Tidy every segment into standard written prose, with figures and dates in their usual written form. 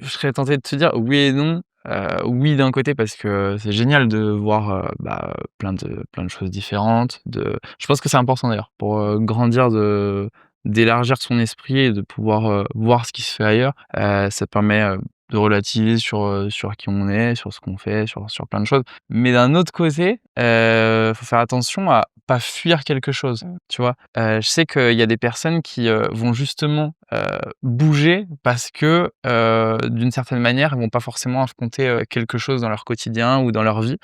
je serais tenté de te dire oui et non. Oui d'un côté parce que c'est génial de voir, plein de choses différentes, je pense que c'est important d'ailleurs pour, grandir d'élargir son esprit et de pouvoir, voir ce qui se fait ailleurs. Ça permet, de relativiser sur qui on est, sur ce qu'on fait, sur plein de choses. Mais d'un autre côté, faut faire attention à pas fuir quelque chose, tu vois? Je sais qu'il y a des personnes qui, vont justement, bouger parce que, d'une certaine manière, elles vont pas forcément affronter, quelque chose dans leur quotidien ou dans leur vie.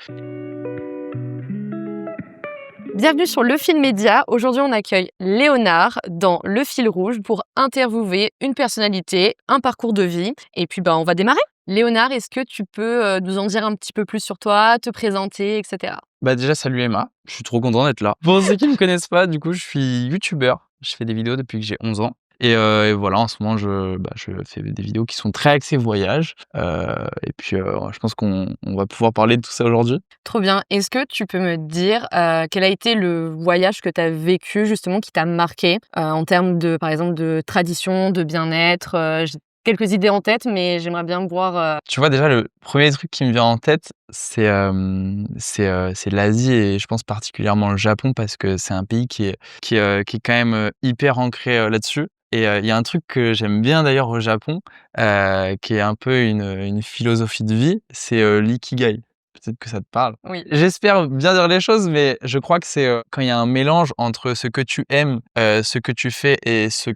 Bienvenue sur Le Fil Média. Aujourd'hui, on accueille Léonard dans Le Fil Rouge pour interviewer une personnalité, un parcours de vie. Et puis, on va démarrer. Léonard, est-ce que tu peux nous en dire un petit peu plus sur toi, te présenter, etc. Bah, déjà, salut Emma, je suis trop content d'être là. Pour ceux qui me connaissent pas, du coup, je suis youtubeur. Je fais des vidéos depuis que j'ai 11 ans et voilà, en ce moment, je fais des vidéos qui sont très axées voyage, et puis, je pense qu'on va pouvoir parler de tout ça aujourd'hui. Trop bien. Est-ce que tu peux me dire quel a été le voyage que tu as vécu justement qui t'a marqué en termes de, par exemple, de tradition, de bien-être j'ai quelques idées en tête, mais j'aimerais bien voir. Tu vois, déjà, le premier truc qui me vient en tête, c'est l'Asie et je pense particulièrement le Japon parce que c'est un pays qui est quand même, hyper ancré, là-dessus et il y a un truc que j'aime bien d'ailleurs au Japon, qui est un peu une philosophie de vie, c'est, l'ikigai. Peut-être que ça te parle? Oui. J'espère bien dire les choses, mais je crois que c'est, quand il y a un mélange entre ce que tu aimes, ce que tu fais et ce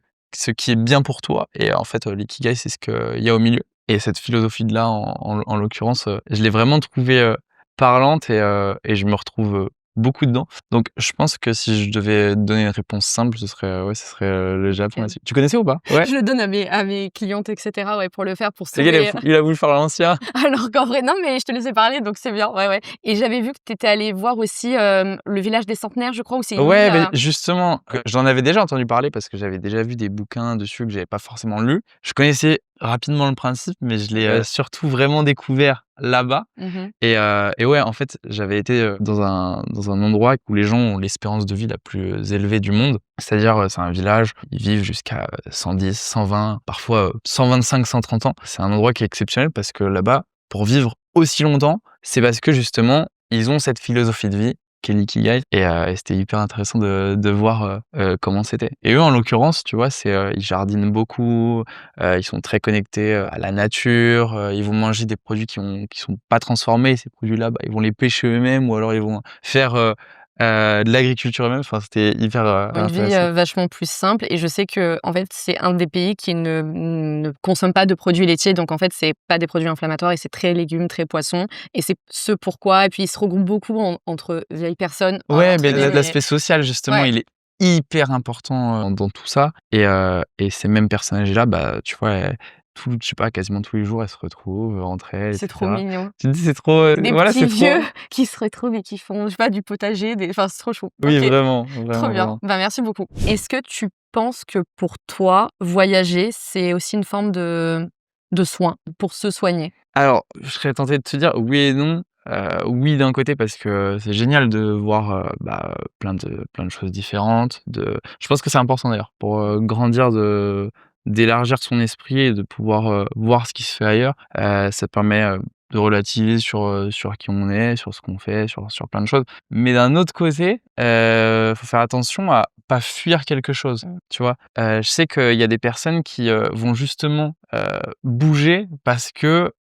qui est bien pour toi et en fait, l'ikigai, c'est ce qu'il y a au milieu et cette philosophie-là, en l'occurrence, je l'ai vraiment trouvée, parlante et je me retrouve, beaucoup dedans. Donc je pense que si je devais donner une réponse simple, ce serait, le Japon OK. là-dessus. Tu connaissais ou pas? Ouais? Je le donne à mes clientes, et cetera, ouais, pour le faire, pour Le gars, sauver. il a voulu faire l'ancien. Alors qu'en vrai, non, mais je te laissais parler, donc c'est bien, ouais, ouais. Et j'avais vu que tu étais allée voir aussi, le village des centenaires, je crois, où c'est une île, Ouais, beh, justement, j'en avais déjà entendu parler parce que j'avais déjà vu des bouquins dessus que j'avais pas forcément lus. Je connaissais rapidement le principe, mais je l'ai, surtout vraiment découvert là-bas Mmh. et ouais, en fait, j'avais été, dans un endroit où les gens ont l'espérance de vie la plus élevée du monde. C'est-à-dire, c'est un village, ils vivent jusqu'à, 110, 120, parfois, 125, 130 ans. C'est un endroit qui est exceptionnel parce que là-bas, pour vivre aussi longtemps, c'est parce que justement, ils ont cette philosophie de vie qui est l'ikigai et c'était hyper intéressant de voir, comment c'était et eux, en l'occurrence, tu vois, ils jardinent beaucoup, ils sont très connectés, à la nature, ils vont manger des produits qui sont pas transformés. Ces produits-là, ils vont les pêcher eux-mêmes ou alors ils vont faire, de l'agriculture eux-mêmes. Enfin, c'était hyper, Une vie, intéressant. vachement plus simple, et je sais que en fait, c'est un des pays qui ne consomme pas de produits laitiers, donc en fait, c'est pas des produits inflammatoires et c'est très légumes, très poissons, et c'est ce pourquoi, et puis ils se regroupent beaucoup entre vieilles personnes, Ouais, entre mais guillemets. l'aspect social justement, Ouais. il est hyper important, dans tout ça et ces mêmes personnes âgées-là, tu vois, je sais pas, quasiment tous les jours, elles se retrouvent, entre elles et C'est trop cetera. mignon. Tu te dis: «C'est trop, Des voilà, petits c'est vieux trop». qui se retrouvent et qui font, je sais pas, du potager, enfin, c'est trop chou. Oui, OK, vraiment, trop vraiment, bien. vraiment. Merci beaucoup. Est-ce que tu penses que pour toi, voyager, c'est aussi une forme de soin, pour se soigner? Alors, je serais tenté de te dire oui et non. Oui d'un côté parce que c'est génial de voir, plein de choses différentes, je pense que c'est important d'ailleurs pour, grandir d'élargir son esprit et de pouvoir, voir ce qui se fait ailleurs. Ça permet, de relativiser sur qui on est, sur ce qu'on fait, sur plein de choses. Mais d'un autre côté, faut faire attention à pas fuir quelque chose, tu vois? Je sais qu'il y a des personnes qui, vont justement, bouger parce que,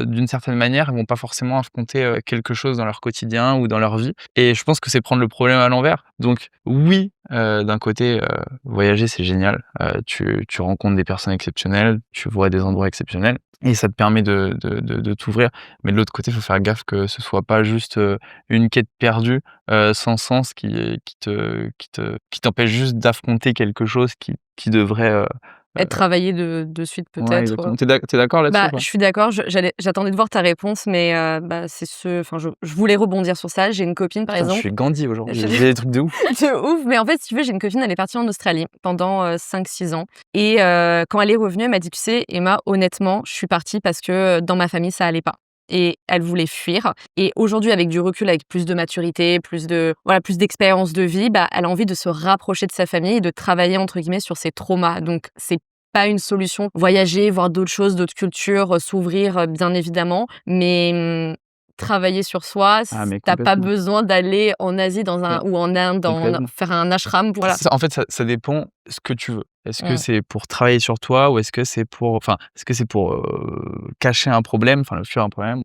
d'une certaine manière, elles vont pas forcément affronter, quelque chose dans leur quotidien ou dans leur vie et je pense que c'est prendre le problème à l'envers. Donc oui, d'un côté, voyager, c'est génial, tu rencontres des personnes exceptionnelles, tu vois des endroits exceptionnels et ça te permet de t'ouvrir. Mais de l'autre côté, il faut faire gaffe que ce soit pas juste, une quête perdue, sans sens qui t'empêche juste d'affronter quelque chose qui devrait, Être travaillé de suite ouais, peut-être, exactement. Tu d'accord là-dessus ou Je pas? suis d'accord, j'attendais de voir ta réponse, mais je voulais rebondir sur ça. J'ai une copine, par Putain, je exemple. suis Gandhi aujourd'hui, Je j'ai des trucs de ouf. de ouf, mais en fait, si tu veux, j'ai une copine, elle est partie en Australie pendant, 5-6 ans, et quand elle est revenue, elle m'a dit: «Tu sais, Emma, honnêtement, je suis partie parce que, dans ma famille, ça allait pas», et elle voulait fuir, et aujourd'hui, avec du recul, avec plus de maturité, plus d'expérience de vie, elle a envie de se rapprocher de sa famille et de travailler, entre guillemets, sur ses traumas, donc c'est pas une solution. Voyager, voir d'autres choses, d'autres cultures, s'ouvrir, bien évidemment, mais travailler sur soi, Ah mais tu pas complètement. besoin d'aller en Asie dans un Com ou en Inde, complètement. faire un ashram, voilà. C'est ça, en fait, ça dépend ce que tu veux. Est-ce que Mmh. c'est pour travailler sur toi ou est-ce que c'est pour est-ce que c'est pour, cacher un problème, fuir un problème,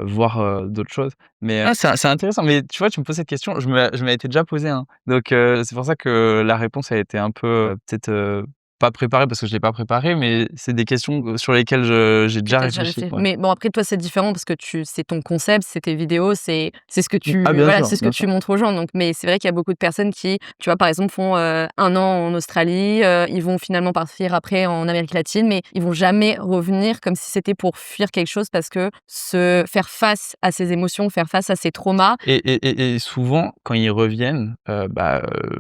voir, d'autres choses? Mais c'est intéressant, mais tu vois, tu me poses cette question, je me l'étais déjà posée, hein. Donc c'est pour ça que la réponse a été un peu, peut-être, pas préparée parce que je l'ai pas préparée, mais c'est des questions, sur lesquelles j'ai Que déjà tu as déjà réfléchi, resté. ouais. Mais bon, après toi, c'est différent parce que c'est ton concept, c'est tes vidéos, c'est ce que Ah bien voilà, sûr, c'est ce que bien tu sûr. montres aux gens, donc mais c'est vrai qu'il y a beaucoup de personnes qui, tu vois, par exemple, font, 1 an en Australie, ils vont finalement partir après en Amérique latine, mais ils vont jamais revenir comme si c'était pour fuir quelque chose parce que se faire face à ses émotions, faire face à ses traumas, Et souvent, quand ils reviennent,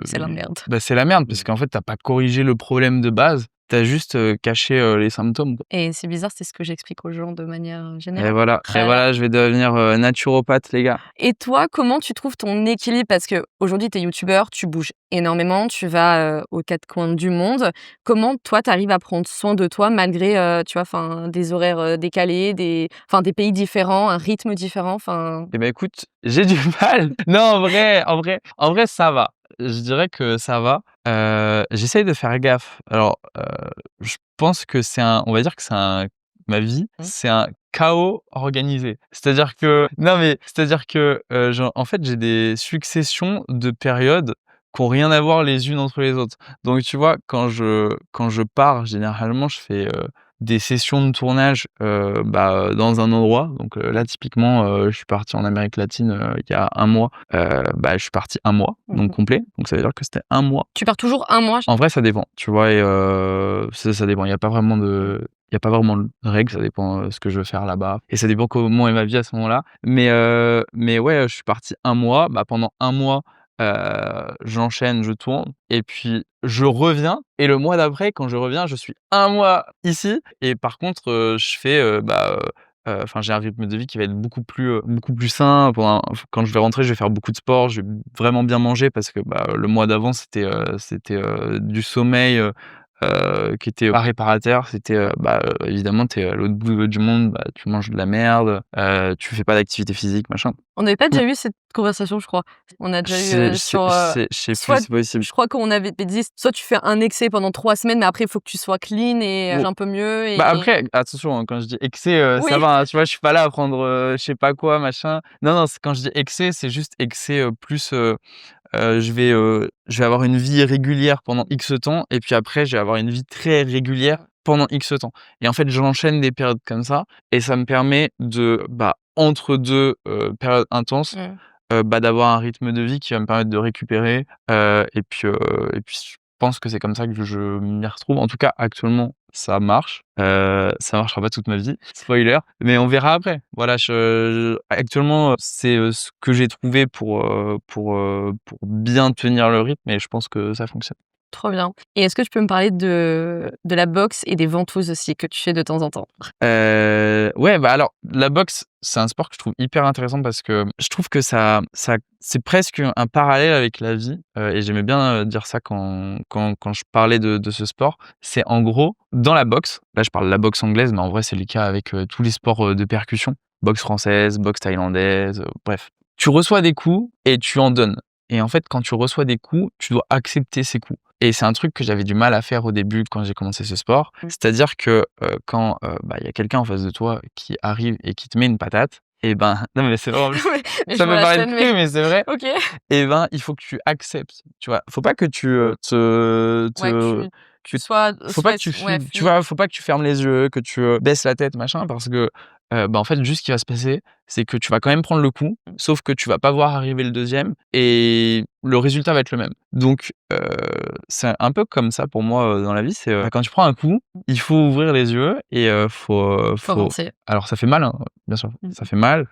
c'est la merde. c'est la merde parce qu'en fait, tu as pas corrigé le problème de base, tu as juste, caché, les symptômes, quoi. Et c'est bizarre, c'est ce que j'explique aux gens de manière, Et générale. voilà, et Voilà. voilà, je vais devenir, naturopathe, les gars. Et toi, comment tu trouves ton équilibre? Parce qu'aujourd'hui, tu es youtubeur, tu bouges énormément, tu vas, aux 4 coins du monde. Comment toi, tu arrives à prendre soin de toi malgré, tu vois, enfin, des horaires, décalés, des pays différents, un rythme différent, enfin? Et ben écoute, j'ai du mal. Non, en vrai, ça va. Je dirais que ça va. J'essaye de faire gaffe. Alors, je pense que on va dire que ma vie, Mmh. c'est un chaos organisé. C'est-à-dire que, genre, en fait, j'ai des successions de périodes qui ont rien à voir les unes entre les autres. Donc tu vois, quand je pars, généralement, je fais, des sessions de tournage, dans un endroit. Donc, là typiquement, je suis parti en Amérique latine, il y a un mois. Je suis parti un mois, donc Mmh. complet. Donc ça veut dire que c'était un mois. Tu pars toujours un mois? En vrai, ça dépend, tu vois? Et ça dépend. Il y a pas vraiment de règle, ça dépend, ce que je veux faire là-bas et ça dépend comment est ma vie à ce moment-là. Mais ouais, je suis parti un mois. Pendant un mois, j'enchaîne, je tourne et puis je reviens et le mois d'après, quand je reviens, je suis un mois ici et par contre, je fais, j'ai un rythme de vie qui va être beaucoup plus sain. Quand je vais rentrer, je vais faire beaucoup de sport, je vais vraiment bien manger parce que, le mois d'avant, c'était, du sommeil, qui était pas réparateur. C'était, évidemment, tu es à l'autre bout du monde, tu manges de la merde, tu fais pas d'activité physique, machin. On n'avait pas Mmh. déjà eu cette conversation, je crois? On a déjà eu, sur, Je sais plus, soit c'est possible. je crois qu'on avait dit, soit tu fais un excès pendant 3 semaines, mais après il faut que tu sois clean et Bon, un peu mieux après, attention, hein, quand je dis excès, ça oui, va, hein, tu vois? Je suis pas là à prendre, je sais pas quoi, machin. Non, non, quand je dis excès, c'est juste excès, plus, je vais avoir une vie régulière pendant X temps et puis après je vais avoir une vie très régulière pendant X temps et en fait, j'enchaîne des périodes comme ça et ça me permet de, entre 2 périodes intenses, mmh, d'avoir un rythme de vie qui va me permettre de récupérer, et puis je pense que c'est comme ça que je m'y retrouve. En tout cas, actuellement, ça marche. Ça marchera pas toute ma vie, spoiler, mais on verra après. Voilà, actuellement, c'est, ce que j'ai trouvé pour bien tenir le rythme et je pense que ça fonctionne. trop bien. Et est-ce que tu peux me parler de la boxe et des ventouses aussi que tu fais de temps en temps? Ouais, alors la boxe, c'est un sport que je trouve hyper intéressant parce que je trouve que ça c'est presque un parallèle avec la vie, et j'aimais bien, dire ça quand je parlais de ce sport. C'est en gros, dans la boxe, là je parle de la boxe anglaise, mais en vrai c'est le cas avec, tous les sports, de percussion, boxe française, boxe thaïlandaise, bref. Tu reçois des coups et tu en donnes et en fait, quand tu reçois des coups, tu dois accepter ces coups et c'est un truc que j'avais du mal à faire au début quand j'ai commencé ce sport. Mmh. C'est-à-dire que, quand, il y a quelqu'un en face de toi qui arrive et qui te met une patate et non mais c'est vraiment Mais je ça vois peut la paraître scène, mais cru mais c'est vrai OK. et il faut que tu acceptes, tu vois? Faut pas que tu, Ouais, tu que sois, faut pas que ouais, tu vois? Faut pas que tu fermes les yeux, que tu, baisses la tête, machin, parce que, en fait, juste ce qui va se passer, c'est que tu vas quand même prendre le coup, Mmh. sauf que tu vas pas voir arriver le deuxième et le résultat va être le même. Donc, c'est un peu comme ça pour moi, dans la vie, c'est, quand tu prends un coup, il faut ouvrir les yeux et Faut avancer. alors ça fait mal, hein, bien sûr, Mmh. ça fait mal,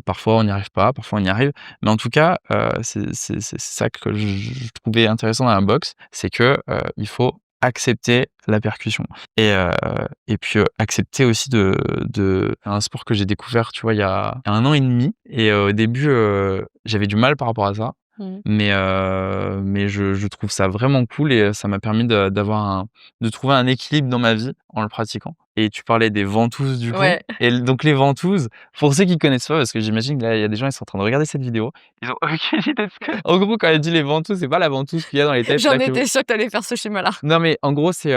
parfois on n'y arrive pas, parfois on y arrive, mais en tout cas, c'est ça que je trouvais intéressant dans la boxe, c'est que, il faut accepter la percussion et puis, accepter aussi de un sport que j'ai découvert, tu vois, il y a 1 an et demi et au début, j'avais du mal par rapport à ça. Mmh. Mais je trouve ça vraiment cool et ça m'a permis de trouver un équilibre dans ma vie en le pratiquant. Et tu parlais des ventouses du coup Ouais, donc les ventouses, pour ceux qui connaissent pas, parce que j'imagine que là, il y a des gens, ils sont en train de regarder cette vidéo, ils ont aucune idée de ce que en gros, quand elle dit les ventouses, c'est pas la ventouse qu'il y a dans les têtes j'en là que étais sûre que tu allais faire ce schéma-là. non, mais en gros, c'est,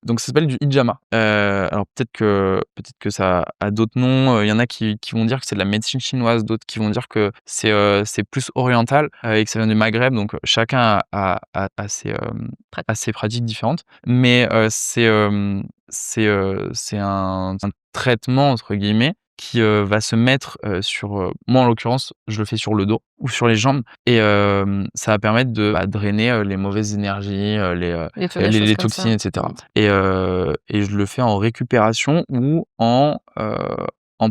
donc ça s'appelle du hijama. Alors peut-être que ça a d'autres noms, il y en a qui vont dire que c'est de la médecine chinoise, d'autres qui vont dire que c'est plus oriental, et que ça vient du Maghreb, donc chacun a ses pratiques différentes. Mais c'est un «traitement» entre guillemets qui, va se mettre, moi en l'occurrence, je le fais sur le dos ou sur les jambes et ça va permettre de, drainer, les mauvaises énergies, Des les choses comme ça. toxines et cetera Mmh. et je le fais en récupération ou en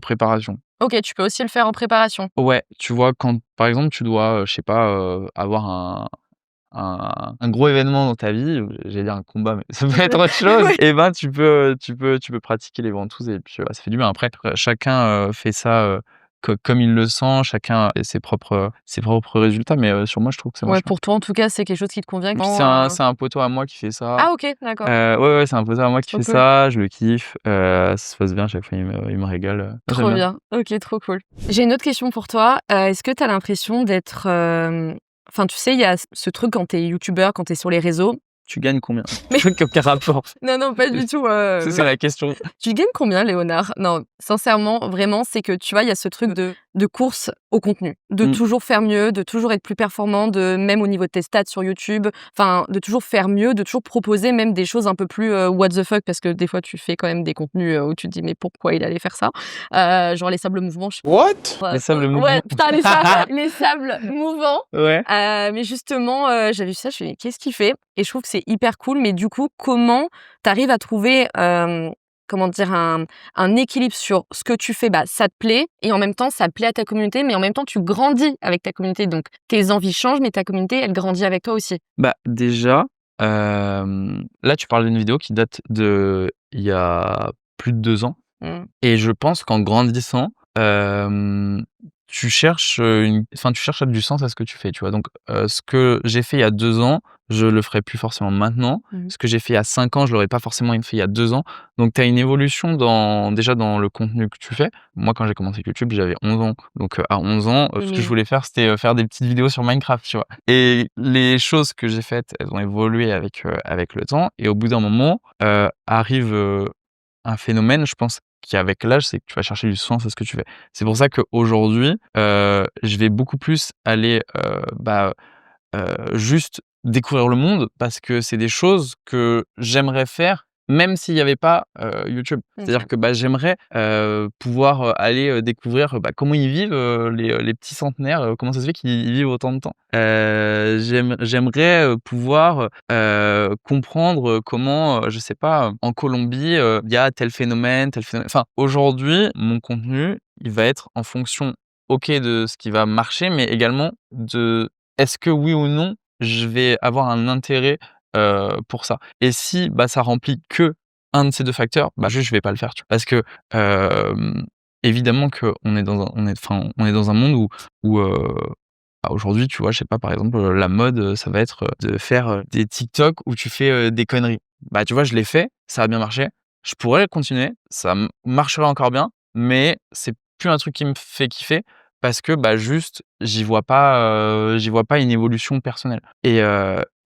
préparation. OK, tu peux aussi le faire en préparation? Ouais, tu vois, quand par exemple, tu dois, je sais pas, avoir un gros événement dans ta vie, j'allais dire un combat, mais ça peut être autre chose Ouais. et ben, tu peux pratiquer les ventouses et puis, ça fait du bien. Après, chacun, fait ça, comme il le sent, chacun a ses propres résultats, mais sur moi, je trouve que ça Ouais, marche bien. pour toi, en tout cas, c'est quelque chose qui te convient Puis c'est un poteau à moi qui fait ça. Ah OK, d'accord. Ouais, ouais, c'est un poteau à moi qui Trop fait cool. ça, je le kiffe, ça se passe bien à chaque fois, il me régale, j'aime Trop bien. bien. OK, trop cool. J'ai une autre question pour toi. Est-ce que tu as l'impression d'être, enfin, tu sais, il y a ce truc quand tu es youtubeur, quand tu es sur les réseaux. Tu gagnes combien? Mais Aucun rapport. non, non, pas du tout, C'est ça la question. tu gagnes combien, Léonard? Non, sincèrement, vraiment, c'est que, tu vois, il y a ce truc de course au contenu, de Mmh. toujours faire mieux, de toujours être plus performant, de même au niveau de tes stats sur YouTube, enfin, de toujours faire mieux, de toujours proposer même des choses un peu plus, what the fuck, parce que des fois, tu fais quand même des contenus, où tu te dis: «Mais pourquoi il allait faire ça?» Genre les sables mouvants, je sais What? pas. Les sables Ouais, mouvants. putain, les sables mouvants, Ouais. mais justement, j'avais vu ça, je fais: «Mais qu'est-ce qu'il fait?» Et je trouve que c'est hyper cool, mais du coup, comment tu arrives à trouver, comment dire? Un équilibre sur ce que tu fais, bah, ça te plaît et en même temps, ça plaît à ta communauté, mais en même temps, tu grandis avec ta communauté. Donc tes envies changent, mais ta communauté, elle grandit avec toi aussi. Bah, déjà, là, tu parles d'une vidéo qui date d'il y a plus de 2 ans Mmh. et je pense qu'en grandissant, tu cherches du sens à ce que tu fais, tu vois? Donc, ce que j'ai fait il y a 2 ans, je le ferai plus forcément maintenant. Mmh. Ce que j'ai fait il y a 5 ans, je l'aurais pas forcément fait il y a 2 ans. Donc tu as une évolution déjà dans le contenu que tu fais. Moi, quand j'ai commencé YouTube, j'avais 11 ans. Donc, à 11 ans, Oui, ce que je mais voulais faire, c'était, faire des petites vidéos sur Minecraft, tu vois? Et les choses que j'ai faites, elles ont évolué avec le temps et au bout d'un moment, arrive, un phénomène, je pense, qui avec l'âge, c'est que tu vas chercher du sens à ce que tu fais. C'est pour ça qu'aujourd'hui, je vais beaucoup plus aller, juste découvrir le monde parce que c'est des choses que j'aimerais faire même s'il y avait pas, YouTube. C'est-à-dire OK. que, j'aimerais, pouvoir, aller, découvrir, comment ils vivent, les petits centenaires, comment ça se fait qu'ils vivent autant de temps. J'aimerais, pouvoir, comprendre, comment, je sais pas, en Colombie, il y a tel phénomène enfin, aujourd'hui, mon contenu, il va être en fonction, OK, de ce qui va marcher, mais également de est-ce que oui ou non, je vais avoir un intérêt, pour ça? Et si, ça remplit que un de ces 2 facteurs, juste je vais pas le faire, tu vois? Parce que, évidemment qu'on est dans un monde où aujourd'hui, tu vois, je sais pas, par exemple, la mode, ça va être, de faire, des TikTok où tu fais, des conneries. Tu vois, je l'ai fait, ça a bien marché. Je pourrais continuer, ça marcherait encore bien, mais c'est plus un truc qui me fait kiffer parce que, juste, j'y vois pas une évolution personnelle et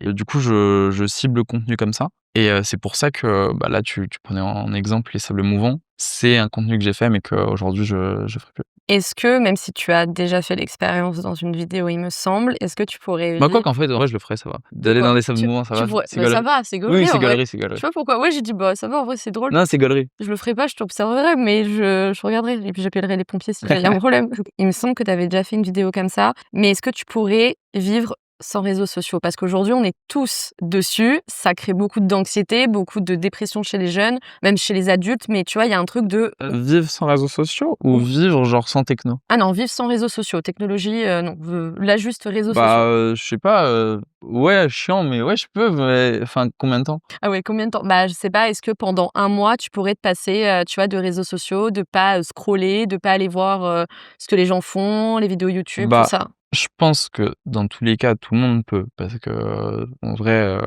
du coup, je cible le contenu comme ça et c'est pour ça que, là, tu prenais en exemple les sables mouvants. C'est un contenu que j'ai fait mais qu'aujourd'hui je ferai plus. Est-ce que, même si tu as déjà fait l'expérience dans une vidéo, il me semble, est-ce que tu pourrais Quoi vivre qu'en fait, en vrai, je le ferais, ça va. de D'aller quoi? dans des sables mouvants, ça Tu va, pourrais c'est bah, ça gaulerie. va, c'est Oui, gaulerie c'est en vrai. gaulerie, c'est Je gaulerie. sais pas pourquoi. Ouais, j'ai dit: «Bah, ça va en vrai, c'est drôle». Non, c'est gaulerie. Je le ferai pas, je t'observerai, mais je regarderai et puis j'appellerai les pompiers s'il y a un problème. Il me semble que tu avais déjà fait une vidéo comme ça, mais est-ce que tu pourrais vivre sans réseaux sociaux? Parce qu'aujourd'hui, on est tous dessus, ça crée beaucoup d'anxiété, beaucoup de dépression chez les jeunes, même chez les adultes, mais tu vois, il y a un truc de Vivre sans réseaux sociaux ou ou vivre genre sans techno? ah non, vivre sans réseaux sociaux, technologie, non, là, juste réseaux sociaux. Je sais pas, ouais, chiant, mais ouais, je peux, mais enfin, combien de temps? Ah ouais, combien de temps? Bah, je sais pas, est-ce que pendant un mois, tu pourrais te passer, tu vois, de réseaux sociaux, de pas, scroller, de pas aller voir, ce que les gens font, les vidéos YouTube, tout Bah, ça? Je pense que dans tous les cas, tout le monde peut parce que, en vrai,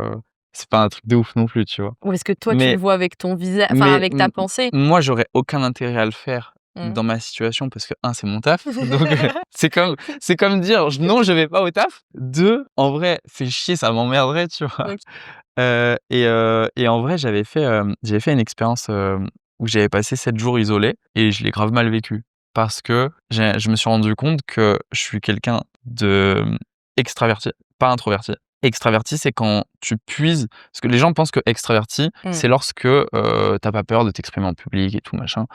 c'est pas un truc de ouf non plus, tu vois? Ou est-ce que toi, tu le Mais vois avec ton visage, enfin mais avec ta pensée? moi, j'aurais aucun intérêt à le faire Mmh. dans ma situation parce que c'est mon taf, donc c'est comme dire: «J non, je vais pas au taf». 2 en vrai, fait chier, ça m'emmerderait, tu vois? OK. Et en vrai, j'avais fait une expérience, où j'avais passé 7 jours isolé et je l'ai grave mal vécu. Parce que je me suis rendu compte que je suis quelqu'un de, extraverti, pas introverti. Extraverti, c'est quand tu puises parce que les gens pensent que extraverti, Mmh. c'est lorsque, tu pas peur de t'exprimer en public et tout machin.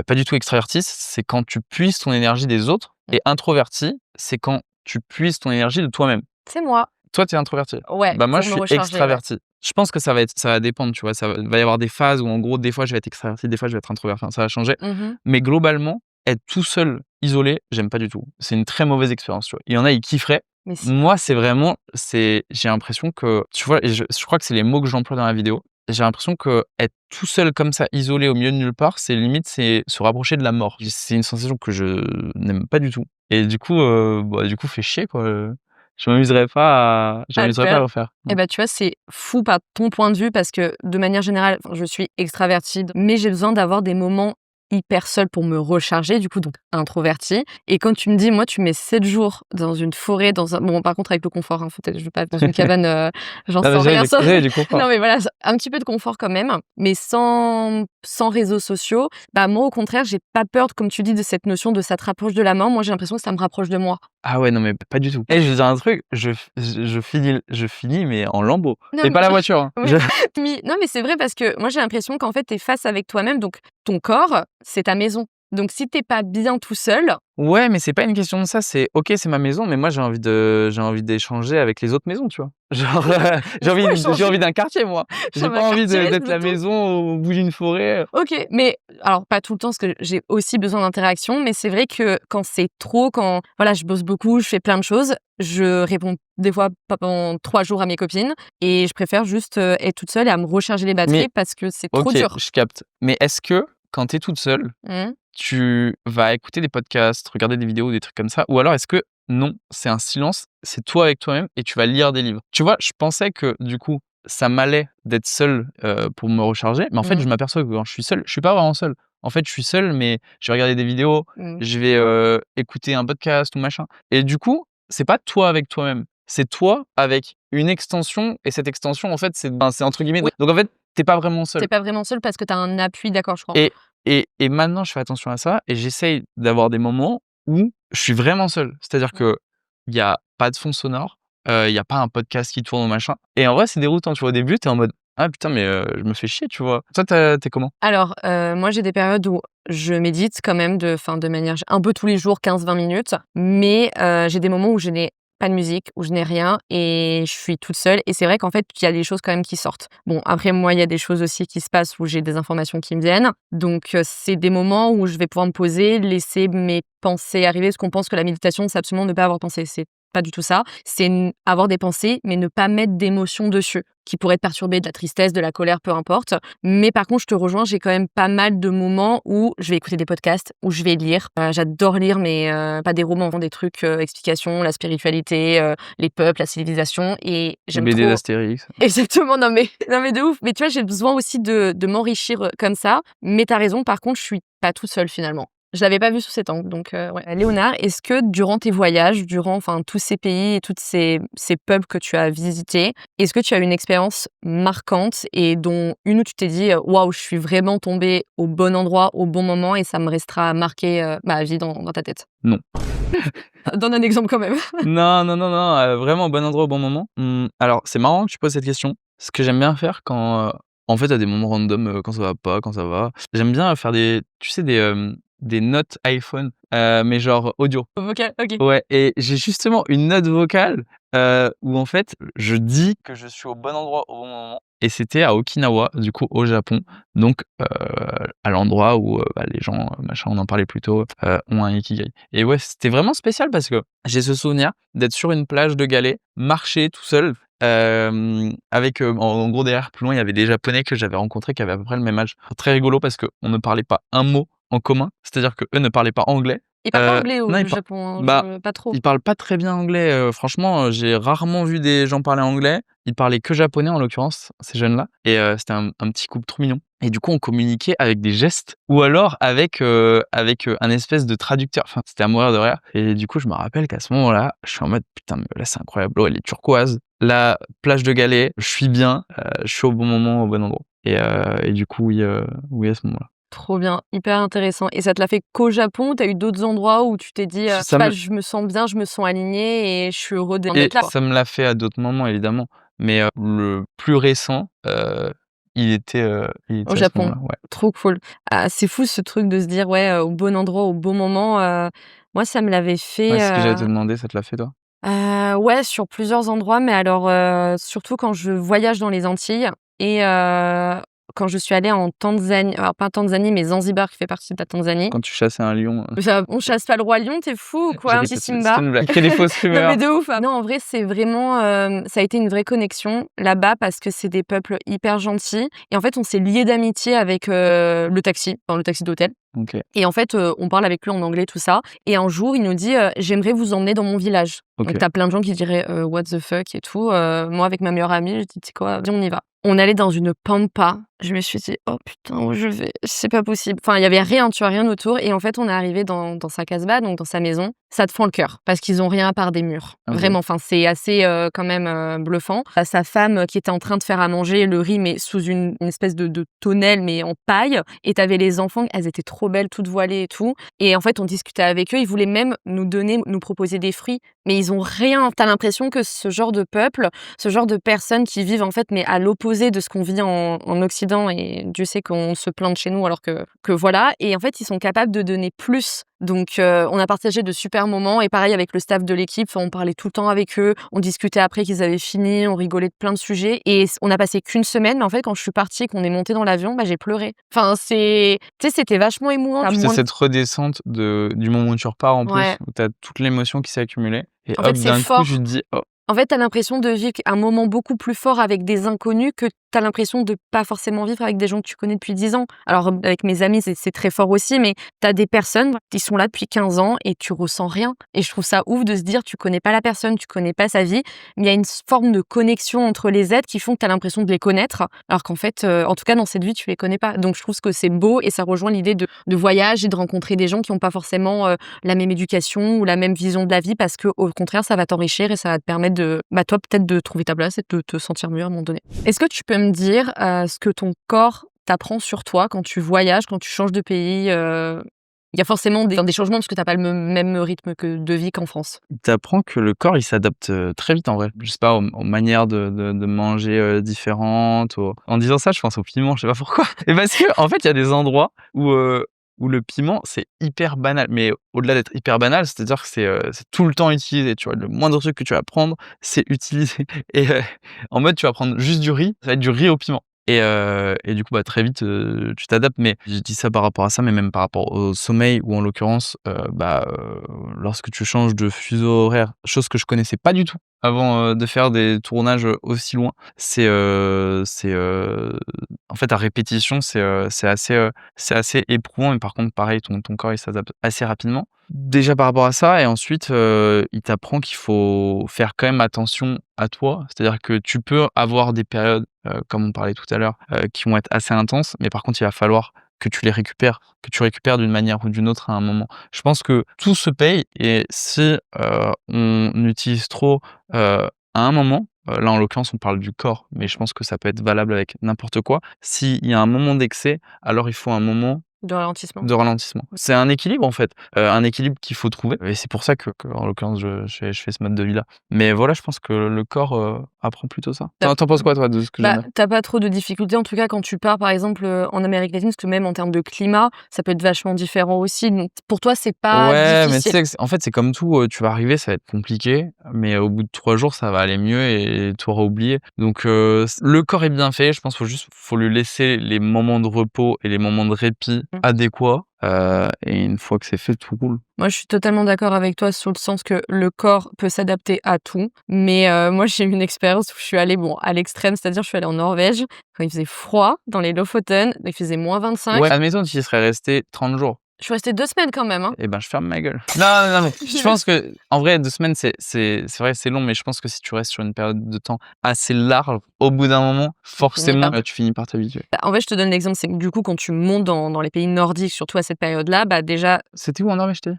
Pas du tout. Extraverti, c'est quand tu puises ton énergie des autres, Mmh. et introverti, c'est quand tu puises ton énergie de toi-même. C'est moi. Toi, tu es introverti? Ouais, Bah, moi, pour je me suis recharger, ouais. extraverti. Je pense que ça va dépendre, tu vois? Va y avoir des phases où, en gros, des fois, je vais être extraverti, des fois, je vais être introverti. Enfin, ça va changer. Mmh. Mais globalement, être tout seul, isolé, j'aime pas du tout. C'est une très mauvaise expérience, tu vois? Il y en a, ils kifferaient. Mais si. Moi, c'est vraiment j'ai l'impression que, tu vois? Et je crois que c'est les mots que j'emploie dans la vidéo. J'ai l'impression que être tout seul comme ça, isolé au milieu de nulle part, c'est limite, c'est se rapprocher de la mort. C'est une sensation que je n'aime pas du tout et du coup, fait chier, quoi, je À le m'amuserais pas à faire. le refaire. Et bah, tu vois, c'est fou par ton point de vue parce que de manière générale, enfin, je suis extravertie, mais j'ai besoin d'avoir des moments hyper seuls pour me recharger, du coup, donc introvertie. Et quand tu me dis, moi, tu mets 7 jours dans une forêt, dans un bon, par contre, avec le confort, hein, peut-être, je veux pas être dans une cabane, j'en Non, mais sens rien sans j'avais du confort. non, mais voilà, un petit peu de confort quand même, mais sans réseaux sociaux. Bah, moi, au contraire, j'ai pas peur, comme tu dis, de cette notion de ça te rapproche de la mort. Moi, j'ai l'impression que ça me rapproche de moi. Ah ouais, non, mais pas du tout. Je vais dire un truc, je finis mais en lambeaux Non, et pas mais la voiture, hein. oui, non, mais c'est vrai parce que moi, j'ai l'impression qu'en fait, tu es face avec toi-même, donc ton corps, c'est ta maison. Donc si tu pas bien tout seul, Ouais, mais c'est pas une question de ça, c'est OK, c'est ma maison, mais moi j'ai envie d'échanger avec les autres maisons, tu vois? Genre, il faut j'ai envie échanger d'un quartier, moi. J'ai dans un pas envie quartier, d'être c'est la tout. maison au bout d'une forêt. OK, mais alors pas tout le temps parce que j'ai aussi besoin d'interaction, mais c'est vrai que quand c'est trop, quand voilà, je bosse beaucoup, je fais plein de choses, je réponds des fois pas pendant 3 jours à mes copines et je préfère juste, être toute seule et à me recharger les batteries Mais parce que c'est trop OK, dur. je capte. Mais est-ce que quand tu es toute seule, Mmh. tu vas écouter des podcasts, regarder des vidéos, des trucs comme ça? Ou alors est-ce que non, c'est un silence, c'est toi avec toi-même et tu vas lire des livres? Tu vois, je pensais que du coup, ça m'allait d'être seul, pour me recharger, mais en fait, Mmh. je m'aperçois que quand je suis seul, je suis pas vraiment seul. En fait, je suis seul, mais je vais regarder des vidéos, Mmh. je vais, écouter un podcast ou machin et du coup, c'est pas toi avec toi-même, c'est toi avec une extension et cette extension, en fait, c'est entre guillemets Oui, donc en fait, tu pas vraiment seul. tu pas vraiment seule parce que tu as un appui, d'accord, je comprends. Et maintenant, je fais attention à ça et j'essaye d'avoir des moments où je suis vraiment seul. C'est-à-dire Mmh. qu'il y a pas de fond sonore, il y a pas un podcast qui tourne ou machin et en vrai, c'est déroutant, tu vois? Au début, tu es en mode: «Ah putain, mais je me fais chier», tu vois? Toi, tu comment? Alors, moi, j'ai des périodes où je médite quand même de manière un peu tous les jours, 15-20 minutes, mais j'ai des moments où je n'ai pas de musique, où je n'ai rien et je suis toute seule et c'est vrai qu'en fait, il y a des choses quand même qui sortent. Bon, après moi, il y a des choses aussi qui se passent où j'ai des informations qui me viennent, donc c'est des moments où je vais pouvoir me poser, laisser mes pensées arriver, parce qu'on pense que la méditation, c'est absolument ne pas avoir de pensées. C'est pas du tout ça. C'est avoir des pensées, mais ne pas mettre d'émotions dessus, qui pourraient te perturber, de la tristesse, de la colère, peu importe. Mais par contre, je te rejoins, j'ai quand même pas mal de moments où je vais écouter des podcasts, où je vais lire. J'adore lire, mais pas des romans, des trucs, explications, la spiritualité, les peuples, la civilisation et Les j'aime BD trop d'Astérix. exactement, non mais de ouf. Mais tu vois, j'ai besoin aussi de m'enrichir, comme ça. Mais tu as raison, par contre, je suis pas toute seule finalement. Je l'avais pas vu sous cet angle, donc ouais. Léonard, est-ce que durant tes voyages, durant enfin tous ces pays et toutes ces peuples que tu as visités, est-ce que tu as une expérience marquante et dont une où tu t'es dit: «Waouh, je suis vraiment tombée au bon endroit, au bon moment et ça me restera marqué, à vie dans ta tête»? Non. Donne un exemple quand même. Non, non, non, non, vraiment au bon endroit au bon moment. Alors c'est marrant que tu poses cette question. Ce que j'aime bien faire quand, en fait, à des moments random, quand ça va pas, quand ça va, j'aime bien faire tu sais, des notes iPhone, mais genre audio. Vocal, OK. Ouais et j'ai justement une note vocale, où en fait, je dis que je suis au bon endroit au bon moment et c'était à Okinawa, du coup au Japon, donc à l'endroit où, les gens, machin, on en parlait plus tôt, ont un ikigai et ouais, c'était vraiment spécial parce que j'ai ce souvenir d'être sur une plage de galets, marcher tout seul, avec, en gros derrière plus loin, il y avait des japonais que j'avais rencontrés qui avaient à peu près le même âge. Très rigolo parce qu'on ne parlait pas un mot en commun, c'est-à-dire qu'eux ne parlaient pas anglais Ils parlent pas anglais Non, au Japon, hein, bah, je pas trop? ils parlent pas très bien anglais, franchement, j'ai rarement vu des gens parler anglais. Ils parlaient que japonais, en l'occurrence, ces jeunes-là et c'était un petit couple trop mignon et du coup, on communiquait avec des gestes ou alors avec un espèce de traducteur. Enfin, c'était à mourir de rire et du coup, je me rappelle qu'à ce moment-là, je suis en mode: «Putain, mais là, c'est incroyable, l'eau, elle est turquoise, la plage de galets, je suis bien, je suis au bon moment, au bon endroit» et du coup, oui, à ce moment-là. Trop bien, hyper intéressant et ça te l'a fait qu'au Japon ou tu as eu d'autres endroits où tu t'es dit, je sais Ça pas: me «Je me sens bien, je me sens aligné et je suis heureux Et d'être là», quoi? ça me l'a fait à d'autres moments évidemment, mais le plus récent, il était Au à ce Japon, moment-là, ouais. trop cool. Ah, c'est fou ce truc de se dire: «Ouais, au bon endroit, au bon moment», moi ça me l'avait Ouais, fait, c'est ce que j'allais te demander, ça te l'a fait toi? ouais, sur plusieurs endroits, mais alors, surtout quand je voyage dans les Antilles et quand je suis allée en Tanzanie, alors pas Tanzanie, mais Zanzibar qui fait partie de la Tanzanie. Quand tu chassais un lion, Ça on chasse pas le roi lion, tu es fou ou j'ai quoi? Un petit c'était Simba? une blague. Quelle est fausse Non, mais rumeur. de ouf, hein. Non, en vrai, c'est vraiment, ça a été une vraie connexion là-bas parce que c'est des peuples hyper gentils et en fait, on s'est liés d'amitié avec, le taxi, enfin le taxi d'hôtel OK, et en fait, on parle avec lui en anglais, tout ça et un jour, il nous dit, «J'aimerais vous emmener dans mon village». Donc OK. tu as plein de gens qui diraient, «What the fuck?» et tout, moi avec ma meilleure amie, je dis: «Tu sais quoi? Viens, on y va». On allait dans une pampa. Je me suis dit: «Oh putain, où je vais? C'est pas possible». Enfin, il y avait rien, tu vois? Rien autour et en fait, on est arrivé dans sa casbah, donc dans sa maison. Ça te fend le cœur parce qu'ils ont rien à part des murs. OK. Vraiment, enfin, c'est assez, quand même, bluffant. Tu sa femme, qui était en train de faire à manger le riz, mais sous une espèce de tonnelle, mais en paille et tu avais les enfants, elles étaient trop belles, toutes voilées et tout et en fait, on discutait avec eux. Ils voulaient même nous proposer des fruits, mais ils ont rien. Tu as l'impression que ce genre de peuple, ce genre de personnes qui vivent, en fait, mais à l'opposé de ce qu'on vit en Occident et Dieu sait qu'on se plaint de chez nous alors que voilà et en fait, ils sont capables de donner plus. Donc on a partagé de super moments et pareil avec le staff de l'équipe, on parlait tout le temps avec eux, on discutait après qu'ils avaient fini, on rigolait de plein de sujets et on a passé qu'une semaine, mais en fait, quand je suis partie et qu'on est monté dans l'avion, bah, j'ai pleuré. Enfin, tu sais, c'était vachement émouvant. Puis c'est cette redescente du moment où tu repars en plus, Ouais, où tu as toute l'émotion qui s'est accumulée et en hop, fait, c'est d'un coup, tu te fort. dis: «Oh». En fait, tu as l'impression de vivre un moment beaucoup plus fort avec des inconnus que tu as l'impression de pas forcément vivre avec des gens que tu connais depuis 10 ans. Alors, avec mes amis, c'est très fort aussi, mais tu as des personnes qui sont là depuis 15 ans et tu ressens rien. Et je trouve ça ouf de se dire, tu connais pas la personne, tu connais pas sa vie, mais il y a une forme de connexion entre les êtres qui font que tu as l'impression de les connaître, alors qu'en fait, en tout cas, dans cette vie, tu les connais pas. Donc, je trouve que c'est beau et ça rejoint l'idée de voyage et de rencontrer des gens qui ont pas forcément la même éducation ou la même vision de la vie parce que au contraire, ça va t'enrichir et ça va te permettre de, bah, toi, peut-être de trouver ta place et de te sentir mieux à un moment donné. Est-ce que tu peux me dire, ce que ton corps t'apprend sur toi quand tu voyages, quand tu changes de pays? Il y a forcément des changements parce que tu as pas le même rythme que de vie qu'en France. Tu apprends que le corps, il s'adapte, très vite en vrai. Je sais pas, aux manières de manger, différentes, en disant ça, je pense au piment, je sais pas pourquoi. Et parce qu'en fait, il y a des endroits où le piment, c'est hyper banal. Mais au-delà d'être hyper banal, c'est-à-dire que c'est tout le temps utilisé, tu vois? Le moindre truc que tu vas prendre, c'est utilisé et en mode, tu vas prendre juste du riz, ça va être du riz au piment et du coup, bah, très vite, tu t'adaptes. Mais je dis ça par rapport à ça, mais même par rapport au sommeil ou en l'occurrence, lorsque tu changes de fuseau horaire, chose que je connaissais pas du tout avant, de faire des tournages, aussi loin. En fait, à répétition, c'est assez éprouvant, mais par contre, pareil, ton corps, il s'adapte assez rapidement. Déjà par rapport à ça et ensuite, il t'apprend qu'il faut faire quand même attention à toi. C'est-à-dire que tu peux avoir des périodes, comme on parlait tout à l'heure, qui vont être assez intenses, mais par contre, il va falloir que tu les récupères, que tu récupères d'une manière ou d'une autre à un moment. Je pense que tout se paye et si, on utilise trop, à un moment, là, en l'occurrence, on parle du corps, mais je pense que ça peut être valable avec n'importe quoi. S'il y a un moment d'excès, alors il faut un moment De ralentissement? de ralentissement. C'est un équilibre en fait, un équilibre qu'il faut trouver et c'est pour ça que en l'occurrence je fais ce mode de vie là. Mais voilà, je pense que le corps, apprend plutôt ça. Tu Tu en penses quoi toi de ce que je viens Bah, de dire? tu pas trop de difficultés, en tout cas, quand tu pars, par exemple, en Amérique latine, parce que même en termes de climat, ça peut être vachement différent aussi, donc pour toi, c'est pas Ouais, mais tu difficile? sais que en fait, c'est comme tout, tu vas arriver, ça va être compliqué, mais au bout de 3 jours, ça va aller mieux et tu auras oublié. Donc le corps est bien fait, je pense faut lui laisser les moments de repos et les moments de répit Mmh. adéquats, et une fois que c'est fait, tout roule. Moi, je suis totalement d'accord avec toi sur le sens que le corps peut s'adapter à tout, mais moi, j'ai eu une expérience où je suis allée, bon, à l'extrême, c'est-à-dire je suis allée en Norvège quand il faisait froid, dans les Lofoten, il faisait -25. Ouais, admettons, tu y serais resté 30 jours. Je suis restée 2 semaines quand même, hein. Eh ben, je ferme ma gueule. Non, mais je pense qu'en vrai 2 semaines c'est vrai, c'est long, mais je pense que si tu restes sur une période de temps assez large, au bout d'un moment, forcément, tu finis par t'habituer. Bah, en fait, je te donne l'exemple, c'est que du coup, quand tu montes dans les pays nordiques, surtout à cette période-là, bah, déjà, C'était où en Norvège, tu as dit?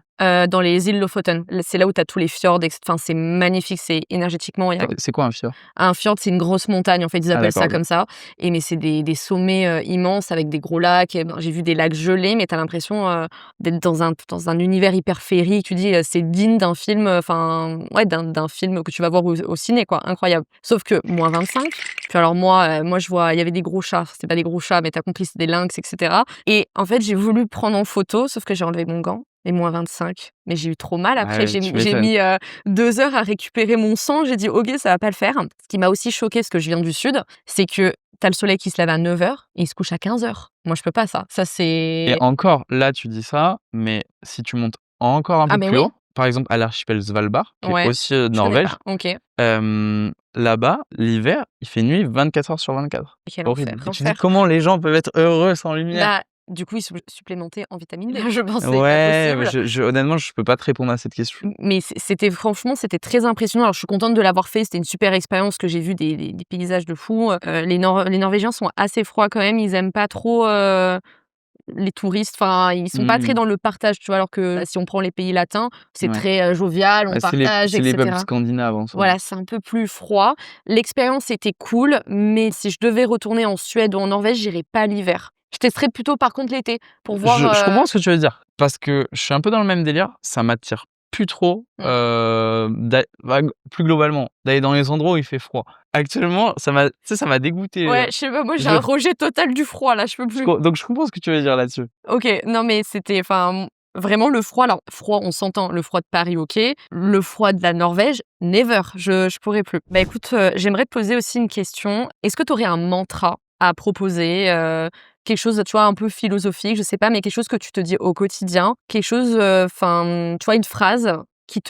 dans les îles Lofoten, c'est là où tu as tous les fjords enfin, c'est magnifique, c'est énergétiquement, il y a C'est quoi un fjord? un fjord, c'est une grosse montagne, en fait, ils Ah appellent d'accord, ça OK. comme ça mais c'est des sommets, immenses avec des gros lacs et ben, j'ai vu des lacs gelés, mais tu as l'impression, d'être dans un univers hyper féerique. Tu dis, c'est digne d'un film, enfin, ouais, d'un film que tu vas voir au ciné, quoi, incroyable. Sauf que -25, puis alors moi, je vois il y avait des gros chats, c'était pas des gros chats, mais tu as compris, c'est des lynx et cetera et en fait, j'ai voulu prendre en photo, sauf que j'ai enlevé mon gant et -25, mais j'ai eu trop mal Ah après. ouais, J'ai tu mis j'ai m'étonnes. mis, 2 heures à récupérer mon sang. J'ai dit: «OK, ça va pas le faire». Ce qui m'a aussi choquée, parce que je viens du sud, c'est que tu as le soleil qui se lève à 9 heures et il se couche à 15 heures. Moi, je peux pas ça. Ça, Et c'est encore, là, tu dis ça, mais si tu montes encore un ah peu mais plus oui, haut, par exemple à l'archipel Svalbard, qui est ouais, aussi, je connais Norvège, pas. OK. là-bas, l'hiver, il fait nuit 24 heures sur 24. Quel enfer, Horrible. Et tu dis: l'enfer. «Comment les gens peuvent être heureux sans lumière?» Bah, du coup, ils sont supplémentés en vitamine D. Je pense, c'est pas Ouais, mais possible. je honnêtement, je peux pas te répondre à cette question. Mais c'était franchement, c'était très impressionnant. Alors, je suis contente de l'avoir fait. C'était une super expérience que j'ai vu des paysages de fou. Les Norvégiens sont assez froids quand même. Ils aiment pas trop, les touristes. Enfin, ils sont pas très Mmh. dans le partage, tu vois? Alors que, si on prend les pays latins, c'est Ouais. très, jovial, on Bah, partage et c'est les peuples cetera. scandinaves en soi. Voilà, c'est un peu plus froid. L'expérience était cool, mais si je devais retourner en Suède ou en Norvège, j'irais pas l'hiver. Je testerais plutôt par contre l'été pour voir, Je comprends ce que tu veux dire, parce que je suis un peu dans le même délire, ça m'attire plus trop, plus globalement, d'aller dans les endroits où il fait froid. Actuellement, tu sais, ça m'a dégoûté, ouais, je sais pas, moi j'ai je un rejet total du froid là, je peux plus. donc je comprends ce que tu veux dire là-dessus. OK, non mais c'était enfin, vraiment le froid, alors froid, on s'entend, le froid de Paris, OK. Le froid de la Norvège, never, je pourrais plus. Bah écoute, j'aimerais te poser aussi une question. Est-ce que tu aurais un mantra à proposer, quelque chose, tu vois, un peu philosophique, je sais pas, mais quelque chose que tu te dis au quotidien? Quelque chose, enfin, tu vois, une phrase qui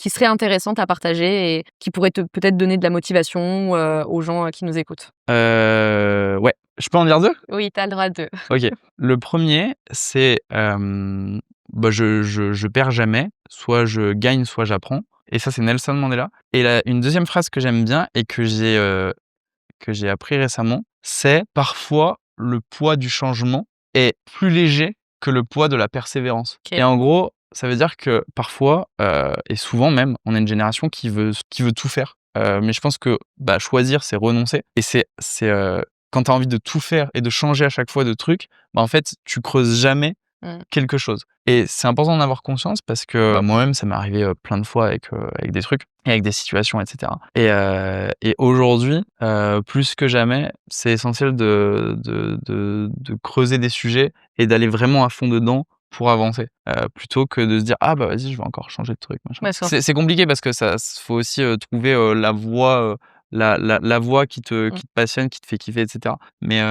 serait intéressante à partager et qui pourrait te peut-être donner de la motivation, aux gens, qui nous écoutent? Ouais, je peux en dire 2? Oui, tu as le droit de OK. Le premier, c'est, bah, je perds jamais, soit je gagne, soit j'apprends, et ça, c'est Nelson Mandela. Et une deuxième phrase que j'aime bien et que j'ai appris récemment, c'est: «Parfois, le poids du changement est plus léger que le poids de la persévérance». OK. Et en gros, ça veut dire que parfois, et souvent même, on est une génération qui veut tout faire. Mais je pense que, bah, choisir, c'est renoncer, et quand tu as envie de tout faire et de changer à chaque fois de truc, bah, en fait, tu creuses jamais Mmh. quelque chose. Et c'est important d'en avoir conscience parce que, bah, moi-même, ça m'est arrivé, plein de fois avec des trucs et avec des situations et cetera. Et aujourd'hui, plus que jamais, c'est essentiel de creuser des sujets et d'aller vraiment à fond dedans pour avancer, plutôt que de se dire: «Ah bah, vas-y, je vais encore changer de truc, machin». D'accord. C'est compliqué parce que ça faut aussi, trouver, la voie, la voie Mmh. qui te passionne, qui te fait kiffer et cetera. Mais,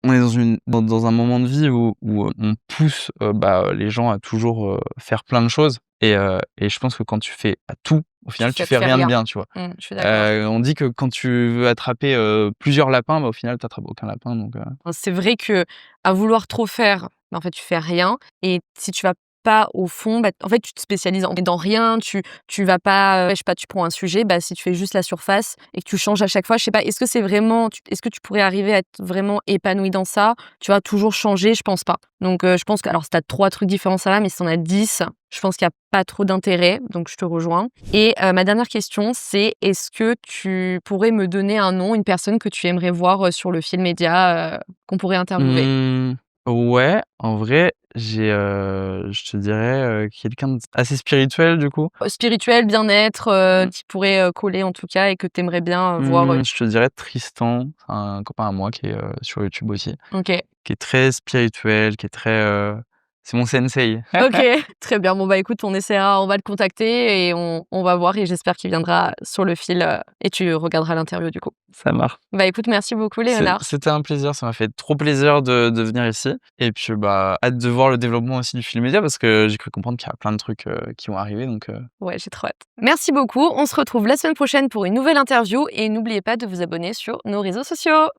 on est dans un moment de vie où on pousse, bah, les gens à toujours, faire plein de choses, et je pense que quand tu fais à tout, au final, tu Tu fais fais rien de rien. bien, tu vois? Je suis d'accord. On dit que quand tu veux attraper, plusieurs lapins, bah, au final, tu attrapes aucun lapin, donc C'est vrai que à vouloir trop faire, bah, en fait, tu fais rien et si tu vas pas au fond, bah, en fait, tu te spécialises dans rien, tu vas pas, je sais pas, tu prends un sujet, bah, si tu fais juste la surface et que tu changes à chaque fois, je sais pas, est-ce que c'est vraiment est-ce que tu pourrais arriver à être vraiment épanoui dans ça? Tu vas toujours changer? Je pense pas. Donc je pense que alors si tu as 3 trucs différents, ça va, mais si tu en as 10, je pense qu'il y a pas trop d'intérêt, donc je te rejoins. Et ma dernière question, c'est est-ce que tu pourrais me donner un nom, une personne que tu aimerais voir, sur le Fil Média, qu'on pourrait interviewer? mmh, ouais, en vrai, je te dirais, quelqu'un d'assez spirituel, du coup. Spirituel, bien-être, Mmh. qui pourrait, coller en tout cas et que tu aimerais bien, voir, Je te dirais Tristan, un copain à moi qui est, sur YouTube aussi, OK. qui est très spirituel, qui est très, c'est mon sensei. OK, très bien. Bon, bah, écoute, on va le contacter et on va voir et j'espère qu'il viendra sur le fil, et tu regarderas l'interview du coup. Ça marche. Bah, écoute, merci beaucoup Léonard. C'était un plaisir, ça m'a fait trop plaisir de venir ici, et puis, bah, hâte de voir le développement aussi du Fil Média parce que j'ai cru comprendre qu'il y a plein de trucs, qui vont arriver, donc Ouais, j'ai trop hâte. Merci beaucoup. On se retrouve la semaine prochaine pour une nouvelle interview et n'oubliez pas de vous abonner sur nos réseaux sociaux.